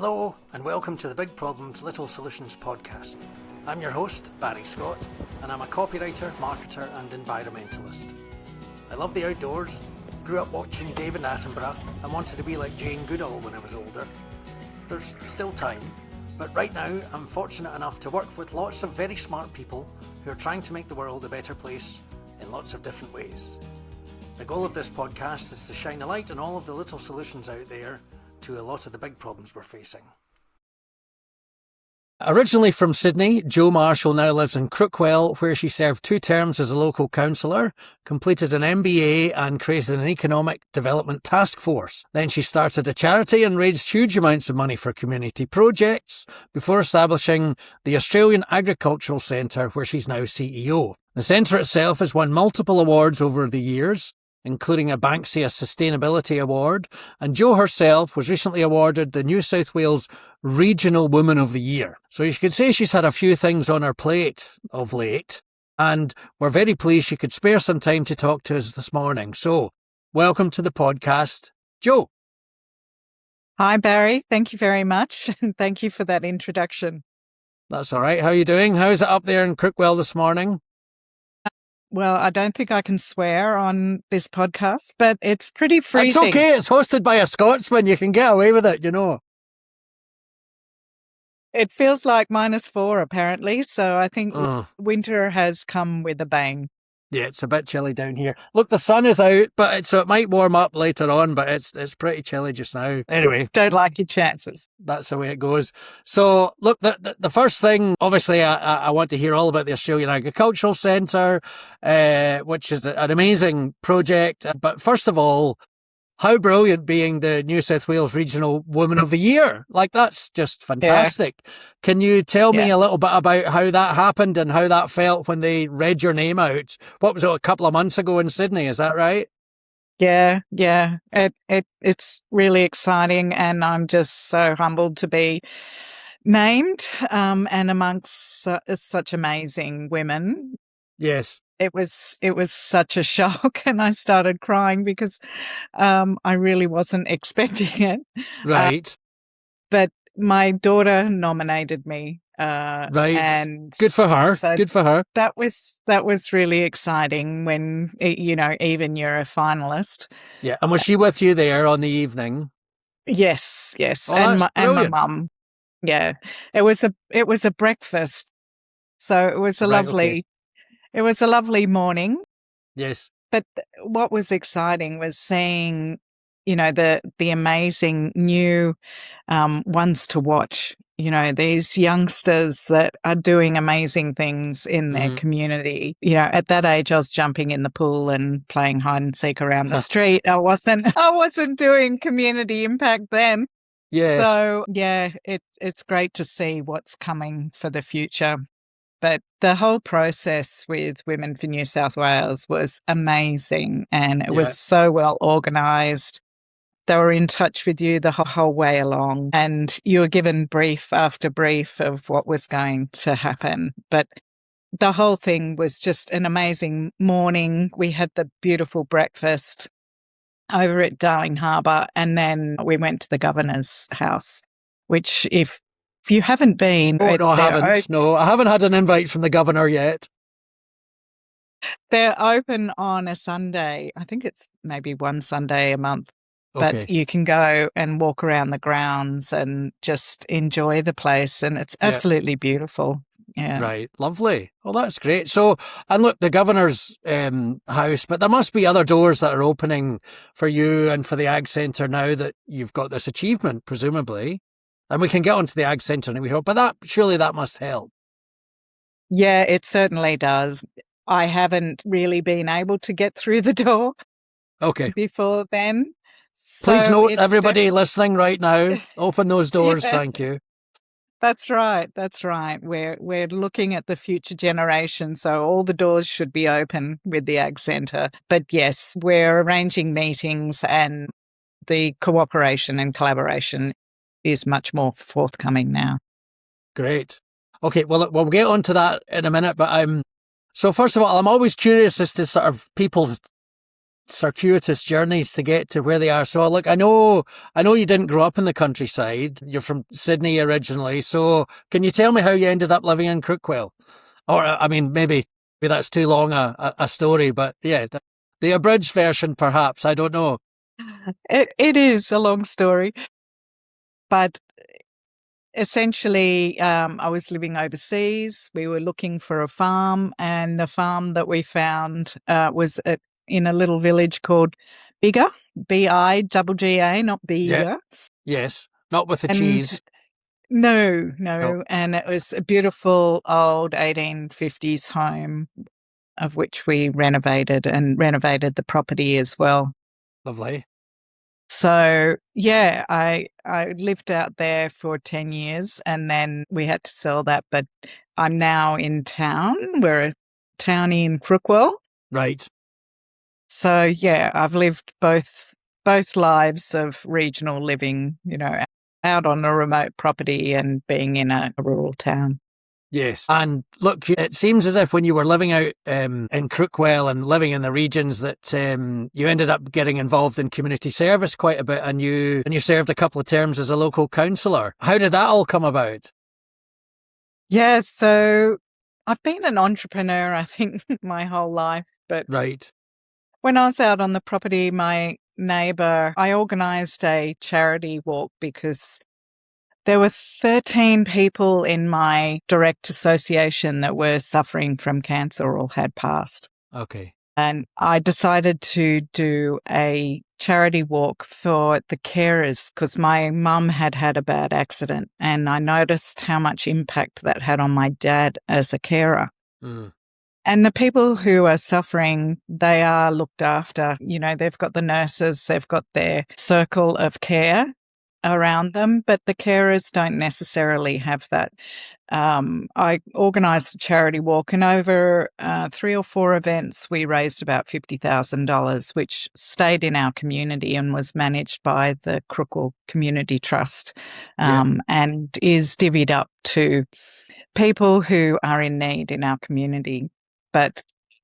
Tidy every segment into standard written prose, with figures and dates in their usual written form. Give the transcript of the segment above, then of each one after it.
Hello, and welcome to the Big Problems Little Solutions podcast. I'm your host, Barry Scott, and I'm a copywriter, marketer, and environmentalist. I love the outdoors, grew up watching David Attenborough, and wanted to be like Jane Goodall when I was older. There's still time, but right now I'm fortunate enough to work with lots of very smart people who are trying to make the world a better place in lots of different ways. The goal of this podcast is to shine a light on all of the little solutions out there to a lot of the big problems we're facing. Originally from Sydney, Jo Marshall now lives in Crookwell, where she served 2 terms as a local councillor, completed an MBA and created an economic development task force. Then she started a charity and raised huge amounts of money for community projects before establishing the Australian Agricultural Centre, where she's now CEO. The centre itself has won multiple awards over the years, including a Banksia Sustainability Award, and Jo herself was recently awarded the New South Wales Regional Woman of the Year. So you could say she's had a few things on her plate of late, and we're very pleased she could spare some time to talk to us this morning. So, welcome to the podcast, Jo. Hi, Barry. Thank you very much, and thank you for that introduction. That's all right. How are you doing? How's it up there in Crookwell this morning? Well, I don't think I can swear on this podcast, but it's pretty freezing. It's okay. It's hosted by a Scotsman. You can get away with it, you know. It feels like -4, apparently. So I think winter has come with a bang. Yeah, it's a bit chilly down here. Look, the sun is out, but so it might warm up later on, but it's pretty chilly just now. Anyway. Don't like your chances. That's the way it goes. So, look, the first thing, obviously, I want to hear all about the Australian Agricultural Centre, which is an amazing project. But first of all, how brilliant being the New South Wales Regional Woman of the Year. Like, that's just fantastic. Yeah. Can you tell me a little bit about how that happened and how that felt when they read your name out? What was it, a couple of months ago in Sydney? Is that right? Yeah. It's really exciting, and I'm just so humbled to be named and amongst such amazing women. Yes. It was such a shock, and I started crying because I really wasn't expecting it. Right. But my daughter nominated me. Right. And good for her. So good for her. That was really exciting when, even you're a finalist. Yeah. And was she with you there on the evening? Yes. Oh, and my mum. Yeah. It was a breakfast. So it was a lovely. Okay. It was a lovely morning. Yes. But what was exciting was seeing, the amazing new ones to watch. These youngsters that are doing amazing things in their community. At that age, I was jumping in the pool and playing hide and seek around the street. I wasn't doing community impact then. Yes. So it's great to see what's coming for the future. But the whole process with Women for New South Wales was amazing, and it was so well organised. They were in touch with you the whole way along, and you were given brief after brief of what was going to happen. But the whole thing was just an amazing morning. We had the beautiful breakfast over at Darling Harbour, and then we went to the Governor's house, which if you haven't been... Oh, no, I haven't. No, I haven't had an invite from the Governor yet. They're open on a Sunday. I think it's maybe one Sunday a month. But you can go and walk around the grounds and just enjoy the place. And it's absolutely beautiful. Yeah. Right. Lovely. Well, that's great. So, and look, the Governor's house, but there must be other doors that are opening for you and for the Ag Centre now that you've got this achievement, presumably. And we can get onto the Ag Centre, we hope, but surely that must help. Yeah, it certainly does. I haven't really been able to get through the door before then. Please note, everybody listening right now, open those doors, thank you. That's right. We're looking at the future generation, so all the doors should be open with the Ag Centre. But yes, we're arranging meetings, and the cooperation and collaboration is much more forthcoming now. Great. Okay, well, we'll get onto that in a minute, but so first of all, I'm always curious as to sort of people's circuitous journeys to get to where they are. So look, I know you didn't grow up in the countryside. You're from Sydney originally. So can you tell me how you ended up living in Crookwell? Or, I mean, maybe that's too long a story, but yeah, the abridged version, perhaps. I don't know. It is a long story, but essentially, I was living overseas. We were looking for a farm, and the farm that we found was in a little village called Biggar, Bigga, not Biggar. Yeah. Yes, not with the And cheese. No. No. And it was a beautiful old 1850s home, of which we renovated the property as well. Lovely. So yeah, I lived out there for 10 years, and then we had to sell that, but I'm now in town. We're a townie in Crookwell. Right. So yeah, I've lived both lives of regional living, out on a remote property and being in a rural town. Yes. And look, it seems as if when you were living out in Crookwell and living in the regions that you ended up getting involved in community service quite a bit, and you served a couple of terms as a local councillor. How did that all come about? Yeah, so I've been an entrepreneur, I think, my whole life. But Right. when I was out on the property, my neighbour, I organised a charity walk because there were 13 people in my direct association that were suffering from cancer or had passed. Okay. And I decided to do a charity walk for the carers because my mum had had a bad accident, and I noticed how much impact that had on my dad as a carer. Mm. And the people who are suffering, they are looked after. They've got the nurses, they've got their circle of care around them, but the carers don't necessarily have that. I organised a charity walk, and over 3 or 4 events, we raised about $50,000, which stayed in our community and was managed by the Crookwell Community Trust, and is divvied up to people who are in need in our community. But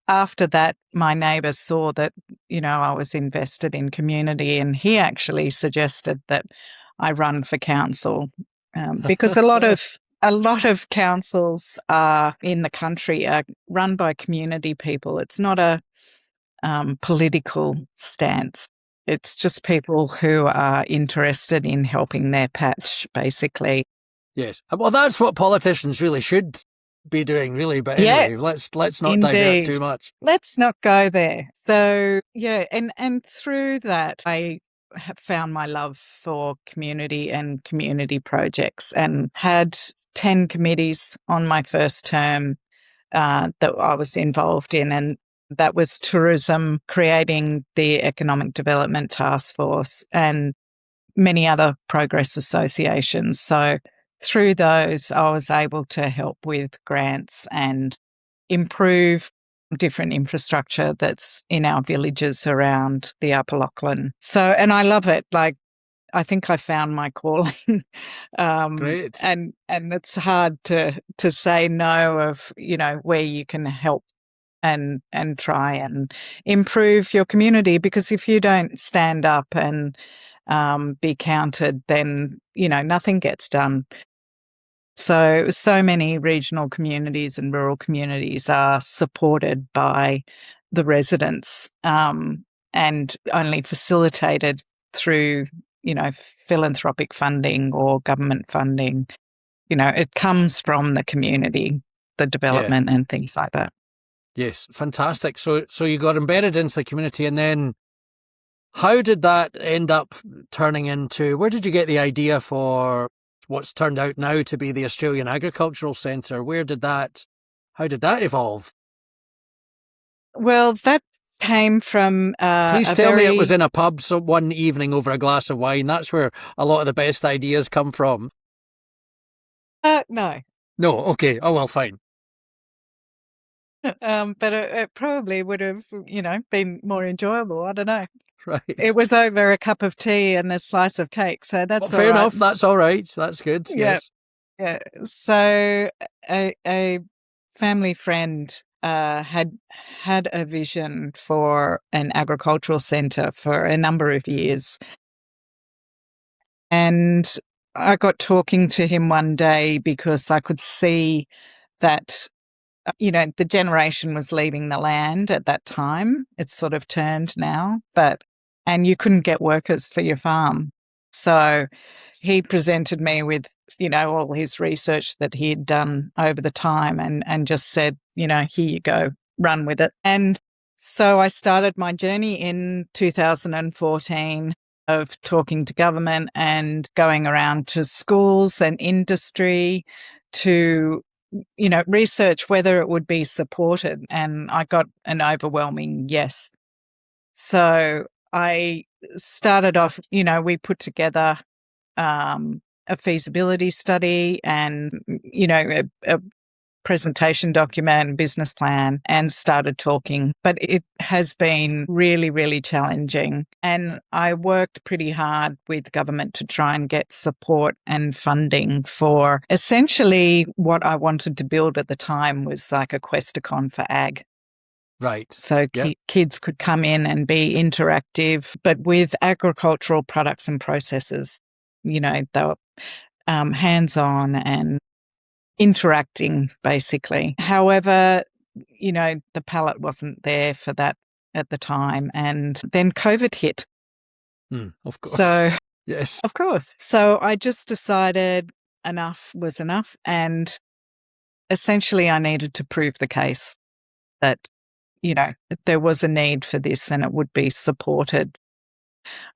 after that, my neighbour saw that, I was invested in community, and he actually suggested that I run for council because a lot of councils in the country are run by community people. It's not a political stance. It's just people who are interested in helping their patch, basically. Yes. Well, that's what politicians really should be doing, really. But anyway, Yes, let's not indeed. divert too much. Let's not go there. So yeah, and through that, I have found my love for community and community projects, and had 10 committees on my first term that I was involved in, and that was tourism, creating the Economic Development Task Force, and many other progress associations. So through those, I was able to help with grants and improve different infrastructure that's in our villages around the Upper Lachlan. So, and I love it. Like, I think I found my calling. Great. And it's hard to say no of, where you can help and try and improve your community, because if you don't stand up and be counted, then, nothing gets done. So many regional communities and rural communities are supported by the residents and only facilitated through, philanthropic funding or government funding. It comes from the community, the development and things like that. Yes, fantastic. So you got embedded into the community, and then how did that end up turning into, where did you get the idea for what's turned out now to be the Australian Agricultural Centre? How did that evolve? Well, that came from Please tell me it was in a pub one evening over a glass of wine. That's where a lot of the best ideas come from. No. No, okay. Oh, well, fine. But it probably would have, been more enjoyable. I don't know. Right. It was over a cup of tea and a slice of cake, so that's fair enough. That's all right. That's good. Yeah. Yes. Yeah. So a family friend had a vision for an agricultural centre for a number of years. And I got talking to him one day because I could see that, the generation was leaving the land at that time. It's sort of turned now, and you couldn't get workers for your farm. So he presented me with, all his research that he had done over the time and just said, here you go, run with it. And so I started my journey in 2014 of talking to government and going around to schools and industry to, research whether it would be supported. And I got an overwhelming yes. So I started off, we put together a feasibility study and, a presentation document, business plan, and started talking. But it has been really, really challenging. And I worked pretty hard with government to try and get support and funding for essentially what I wanted to build at the time was like a Questacon for ag. Right. So kids could come in and be interactive, but with agricultural products and processes. They were hands-on and interacting, basically. However, the palette wasn't there for that at the time. And then COVID hit. Of course. So, yes. Of course. So I just decided enough was enough. And essentially I needed to prove the case that, there was a need for this and it would be supported.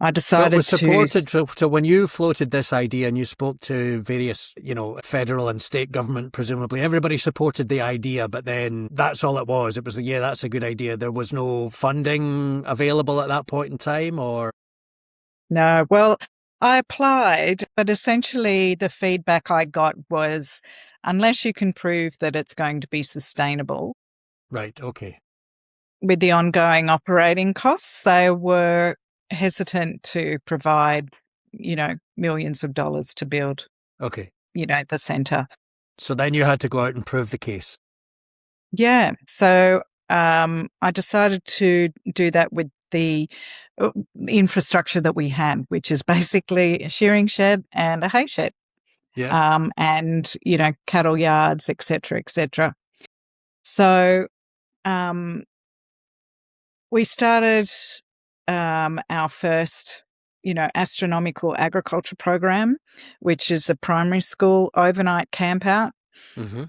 I decided so it was supported. So when you floated this idea and you spoke to various, federal and state government, presumably everybody supported the idea, but then that's all it was. It was, that's a good idea. There was no funding available at that point in time, or? No, well, I applied, but essentially the feedback I got was, unless you can prove that it's going to be sustainable. Right, okay. With the ongoing operating costs, they were hesitant to provide, millions of dollars to build, okay, the centre. So then you had to go out and prove the case. Yeah. So I decided to do that with the infrastructure that we had, which is basically a shearing shed and a hay shed. Yeah. And, cattle yards, et cetera, et cetera. So we started our first, astronomical agriculture program, which is a primary school overnight camp out. Mm-hmm.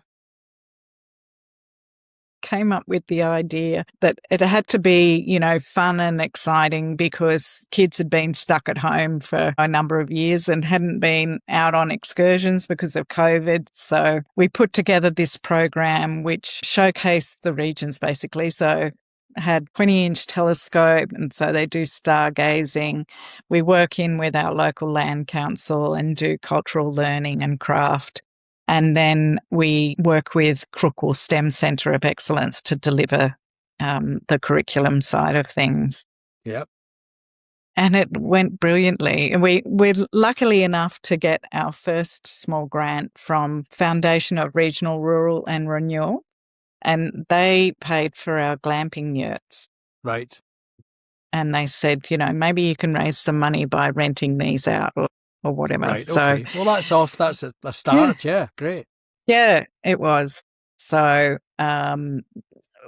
Came up with the idea that it had to be, fun and exciting because kids had been stuck at home for a number of years and hadn't been out on excursions because of COVID. So we put together this program which showcased the regions basically. So had 20-inch telescope, and so they do stargazing. We work in with our local land council and do cultural learning and craft. And then we work with Crookwell STEM Centre of Excellence to deliver the curriculum side of things. Yep. And it went brilliantly. And we're luckily enough to get our first small grant from Foundation of Regional, Rural and Renewal. And they paid for our glamping yurts. Right. And they said, maybe you can raise some money by renting these out or whatever. Right, so, okay. Well, that's off. That's a start. Yeah, great. Yeah, it was. So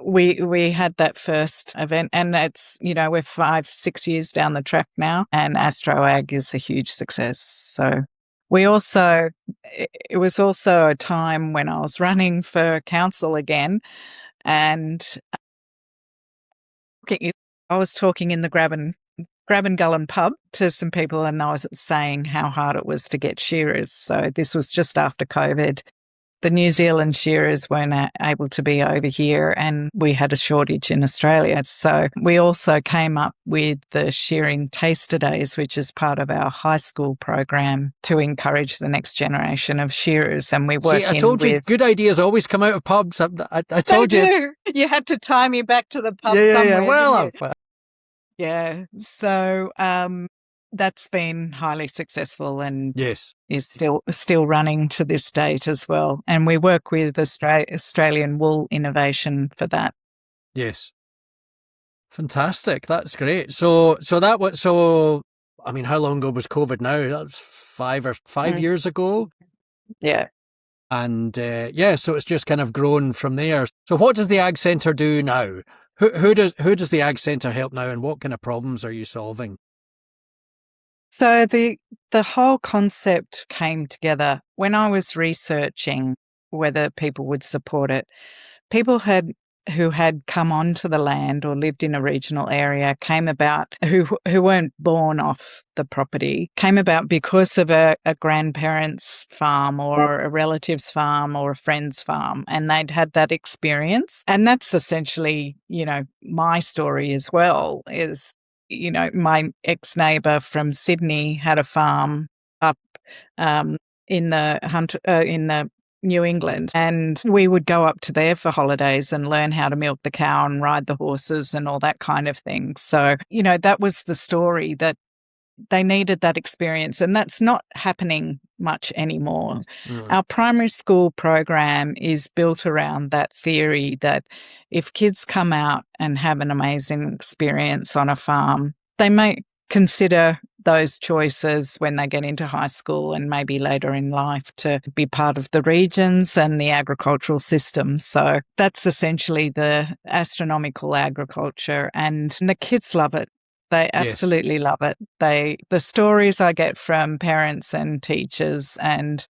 we had that first event, and it's, we're 5-6 years down the track now, and AstroAg is a huge success. So it was also a time when I was running for council again, and I was talking in the Grab and Gullen pub to some people, and I was saying how hard it was to get shearers. So this was just after COVID. The New Zealand shearers weren't able to be over here, and we had a shortage in Australia. So we also came up with the Shearing Taster Days, which is part of our high school program to encourage the next generation of shearers. And we work I told you, good ideas always come out of pubs. I told you. You had to tie me back to the pub somewhere. Yeah. Well, yeah. So that's been highly successful and Yes. is still running to this date as well. And we work with Australian Wool Innovation for that. Yes. Fantastic. That's great. So I mean, how long ago was COVID now? That was 5 years ago. Yeah. And so it's just kind of grown from there. So what does the Ag Centre do now? Who does the Ag Centre help now, and what kind of problems are you solving? So the whole concept came together when I was researching whether people would support it. People who had come onto the land or lived in a regional area came about, who weren't born off the property, came about because of a grandparent's farm or a relative's farm or a friend's farm, and they'd had that experience. And that's essentially, my story as well. Is, my ex-neighbour from Sydney had a farm up in the New England, and we would go up to there for holidays and learn how to milk the cow and ride the horses and all that kind of thing. So, that was the story, that they needed that experience, and that's not happening much anymore. Our primary school program is built around that theory that if kids come out and have an amazing experience on a farm, they may consider those choices when they get into high school and maybe later in life to be part of the regions and the agricultural system. So that's essentially the astronomical agriculture, and the kids love it. They absolutely love it. The stories I get from parents and teachers, and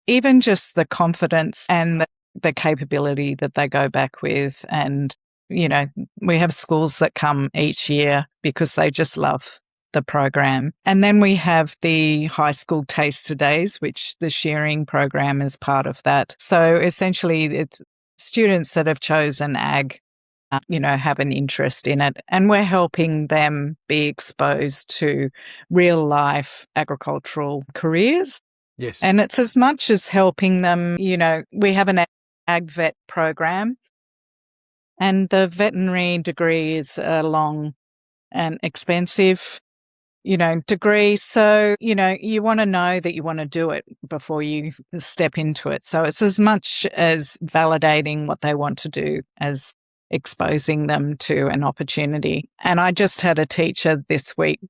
even just the confidence and the capability that they go back with. And, we have schools that come each year because they just love the program. And then we have the high school taster days, which the shearing program is part of that. So essentially it's students that have chosen ag, have an interest in it, and we're helping them be exposed to real life agricultural careers. Yes. And it's as much as helping them, we have an ag vet program, and the veterinary degree is a long and expensive degree. So, you want to know that you want to do it before you step into it. So it's as much as validating what they want to do as exposing them to an opportunity. And I just had a teacher this week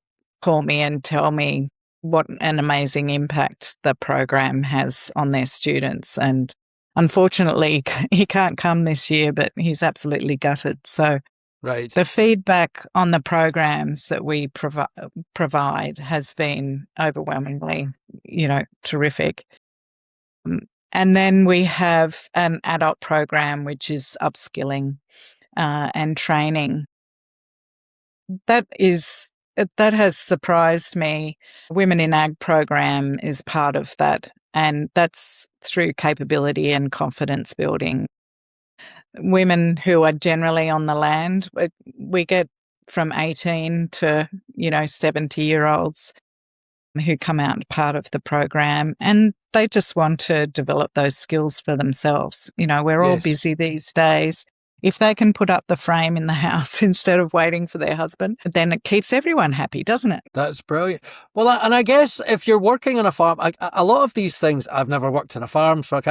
call me and tell me what an amazing impact the program has on their students. And unfortunately, he can't come this year, but he's absolutely gutted. So right. The feedback on the programs that we provide has been overwhelmingly, terrific. And then we have an adult program, which is upskilling and training. That has surprised me. Women in Ag program is part of that, and that's through capability and confidence building. Women who are generally on the land, we get from 18 to 70-year-olds who come out part of the program, and they just want to develop those skills for themselves. We're all busy these days. If they can put up the frame in the house instead of waiting for their husband, then it keeps everyone happy, doesn't it? That's brilliant. Well, and I guess if you're working on a farm, a lot of these things, I've never worked on a farm, so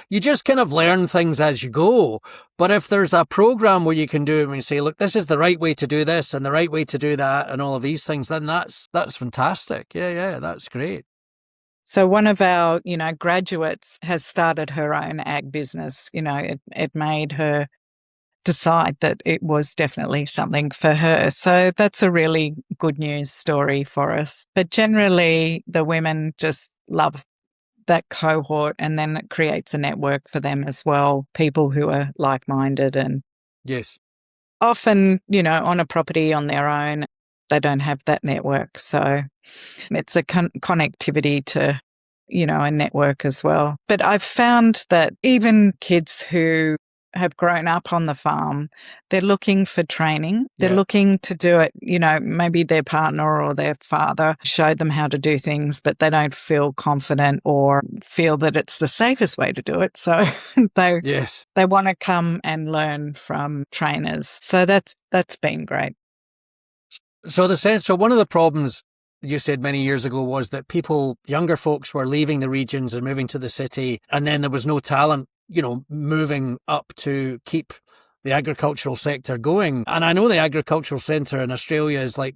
you just kind of learn things as you go. But if there's a program where you can do it and you say, look, this is the right way to do this and the right way to do that and all of these things, then that's fantastic. Yeah, that's great. So one of our, graduates has started her own ag business. It made her decide that it was definitely something for her. So that's a really good news story for us. But generally, the women just love that cohort, and then it creates a network for them as well, people who are like-minded. And yes, often, on a property on their own, they don't have that network. So it's a connectivity to, a network as well. But I've found that even kids who have grown up on the farm, they're looking for training. They're looking to do it, maybe their partner or their father showed them how to do things, but they don't feel confident or feel that it's the safest way to do it. So they want to come and learn from trainers. So that's been great. So one of the problems you said many years ago was that younger folks were leaving the regions and moving to the city, and then there was no talent, moving up to keep the agricultural sector going. And I know the agricultural centre in Australia is like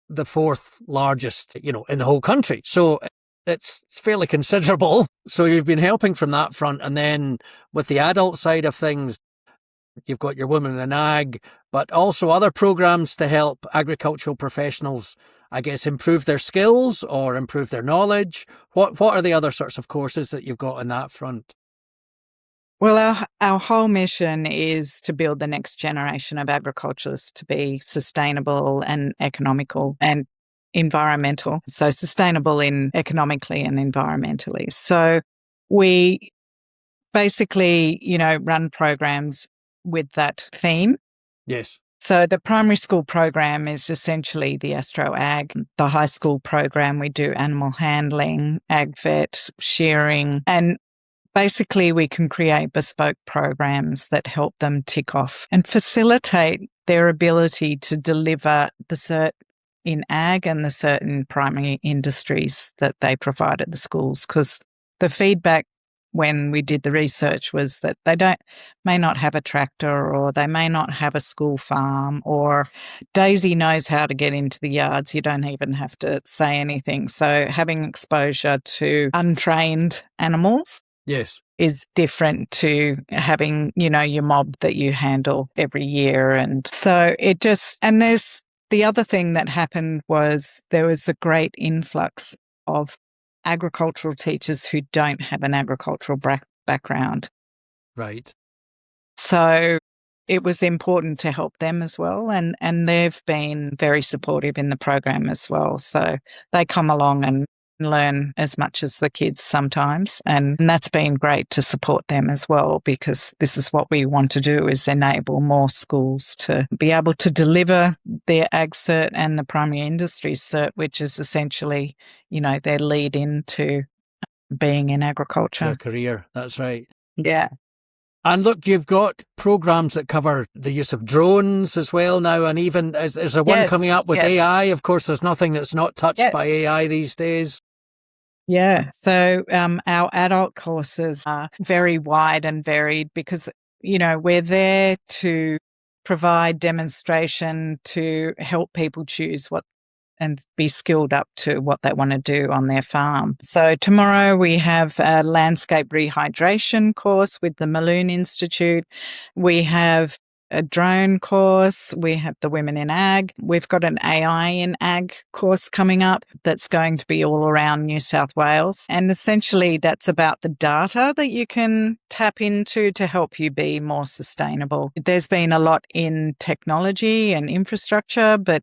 the fourth largest, in the whole country. So it's fairly considerable. So you've been helping from that front. And then with the adult side of things, you've got your Women in Ag, but also other programs to help agricultural professionals, I guess, improve their skills or improve their knowledge. What are the other sorts of courses that you've got on that front? Well, our whole mission is to build the next generation of agriculturists to be sustainable and economical and environmental. So sustainable economically and environmentally. So we basically, run programs with that theme. Yes. So the primary school program is essentially the Astro Ag. The high school program, we do animal handling, ag vet, shearing, and basically we can create bespoke programs that help them tick off and facilitate their ability to deliver the cert in ag and the certain primary industries that they provide at the schools. Because the feedback when we did the research was that they may not have a tractor, or they may not have a school farm, or Daisy knows how to get into the yards. You don't even have to say anything. So having exposure to untrained animals, yes, is different to having, your mob that you handle every year. And so there's the other thing that happened was there was a great influx of agricultural teachers who don't have an agricultural background. Right. So it was important to help them as well. And they've been very supportive in the program as well. So they come along and learn as much as the kids sometimes. And that's been great to support them as well, because this is what we want to do, is enable more schools to be able to deliver their Ag Cert and the Primary Industries Cert, which is essentially, their lead into being in agriculture. Their career, that's right. Yeah. And look, you've got programs that cover the use of drones as well now, and even there's a one coming up with AI. Of course, there's nothing that's not touched by AI these days. Yeah. So our adult courses are very wide and varied because, we're there to provide demonstration to help people choose and be skilled up to what they want to do on their farm. So tomorrow we have a landscape rehydration course with the Malone Institute. We have a drone course. We have the Women in Ag. We've got an AI in Ag course coming up that's going to be all around New South Wales. And essentially that's about the data that you can tap into to help you be more sustainable. There's been a lot in technology and infrastructure, but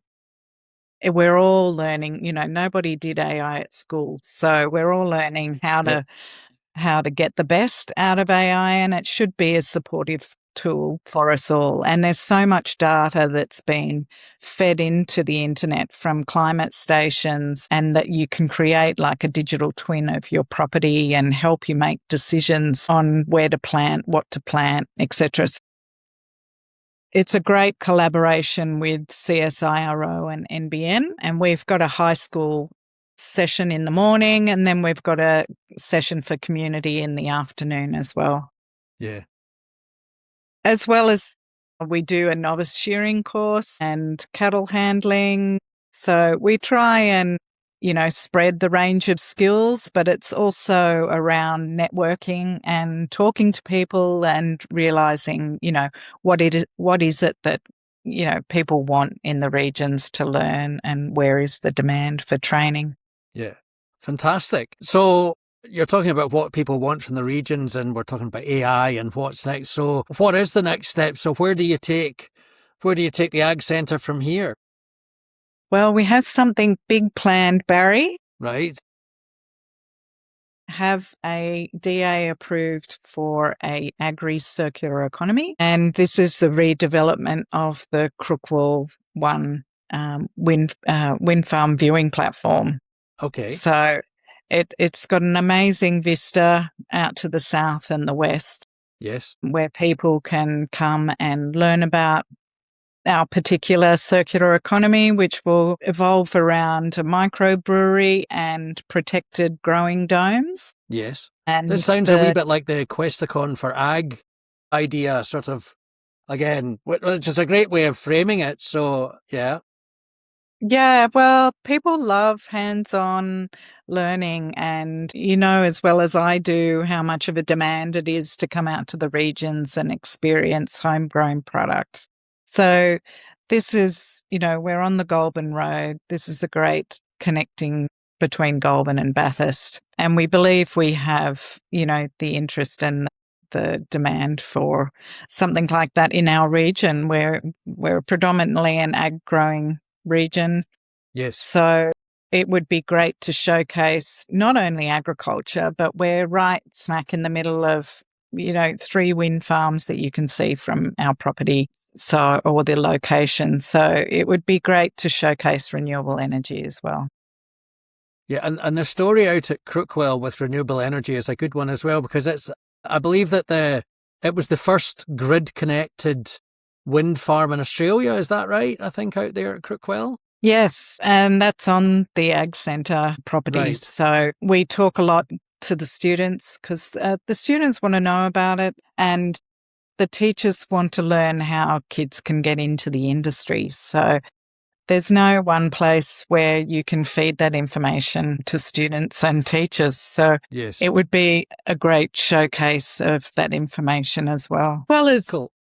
we're all learning, nobody did AI at school. So we're all learning how to get the best out of AI, and it should be a supportive tool for us all. And there's so much data that's been fed into the internet from climate stations, and that you can create like a digital twin of your property and help you make decisions on where to plant, what to plant, etc. It's a great collaboration with CSIRO and NBN, and we've got a high school session in the morning, and then we've got a session for community in the afternoon as well. Yeah. As well as we do a novice shearing course and cattle handling. So we try and, spread the range of skills, but it's also around networking and talking to people and realizing, what is it that, people want in the regions to learn, and where is the demand for training. Yeah. Fantastic. So you're talking about what people want from the regions, and we're talking about AI and what's next. So what is the next step? So where do you take the Ag Centre from here? Well, we have something big planned, Barry. Right. Have a DA approved for a agri-circular economy. And this is the redevelopment of the Crookwell 1 wind farm viewing platform. Okay. So it's got an amazing vista out to the south and the west. Yes. Where people can come and learn about our particular circular economy, which will evolve around a microbrewery and protected growing domes. Yes. And this sounds a wee bit like the Questacon for Ag idea, sort of, again, which is a great way of framing it. So, yeah. Yeah, well, people love hands-on learning, and you know as well as I do how much of a demand it is to come out to the regions and experience homegrown products. So this is, we're on the Goulburn Road. This is a great connecting between Goulburn and Bathurst. And we believe we have, the interest and the demand for something like that in our region, where we're predominantly an ag growing region. Yes. So it would be great to showcase not only agriculture, but we're right smack in the middle of, 3 wind farms that you can see from our property, or the location. So it would be great to showcase renewable energy as well. Yeah, and the story out at Crookwell with renewable energy is a good one as well, because I believe that it was the first grid-connected wind farm in Australia. Is that right? I think out there at Crookwell? Yes, and that's on the Ag Centre property. Right. So we talk a lot to the students because the students want to know about it, and the teachers want to learn how kids can get into the industry. So there's no one place where you can feed that information to students and teachers. So yes, it would be a great showcase of that information as well. Well as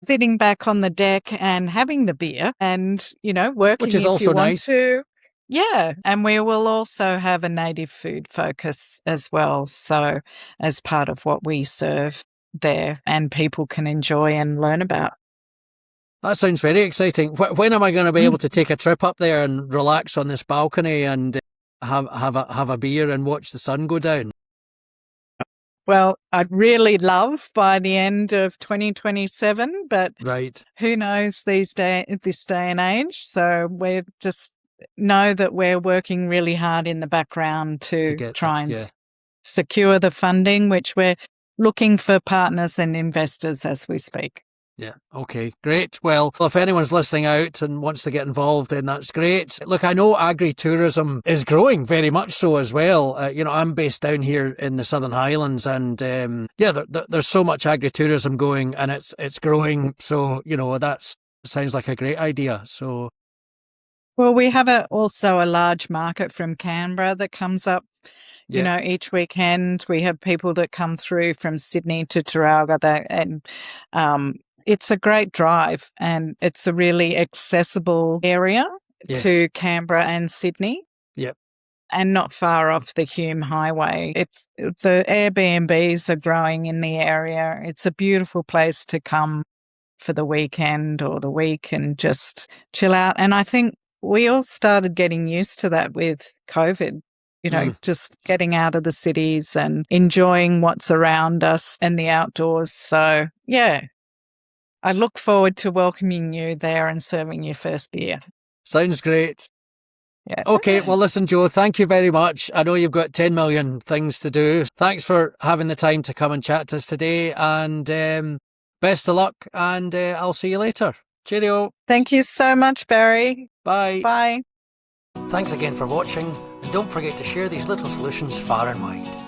sitting back on the deck and having the beer and, working which is if also you want nice. to. Yeah. And we will also have a native food focus as well. So as part of what we serve there and people can enjoy and learn about. That sounds very exciting. When am I going to be able to take a trip up there and relax on this balcony and have a beer and watch the sun go down? Well, I'd really love by the end of 2027, but right. Who knows this day and age? So we just know that we're working really hard in the background to try and secure the funding, which we're looking for partners and investors as we speak. Yeah. Okay. Great. Well, if anyone's listening out and wants to get involved, then that's great. Look, I know agri-tourism is growing very much so as well. I'm based down here in the Southern Highlands, and there's so much agri-tourism going, and it's growing. So that sounds like a great idea. So, well, we have also a large market from Canberra that comes up. Each weekend we have people that come through from Sydney to Taralga, and it's a great drive, and it's a really accessible area to Canberra and Sydney. Yep. And not far off the Hume Highway. The Airbnbs are growing in the area. It's a beautiful place to come for the weekend or the week and just chill out. And I think we all started getting used to that with COVID. Just getting out of the cities and enjoying what's around us and the outdoors. So, yeah, I look forward to welcoming you there and serving your first beer. Sounds great. Yeah. Okay, well, listen, Jo, thank you very much. I know you've got 10 million things to do. Thanks for having the time to come and chat to us today, and best of luck, and I'll see you later. Cheerio. Thank you so much, Barry. Bye. Bye. Thanks again for watching, and don't forget to share these little solutions far and wide.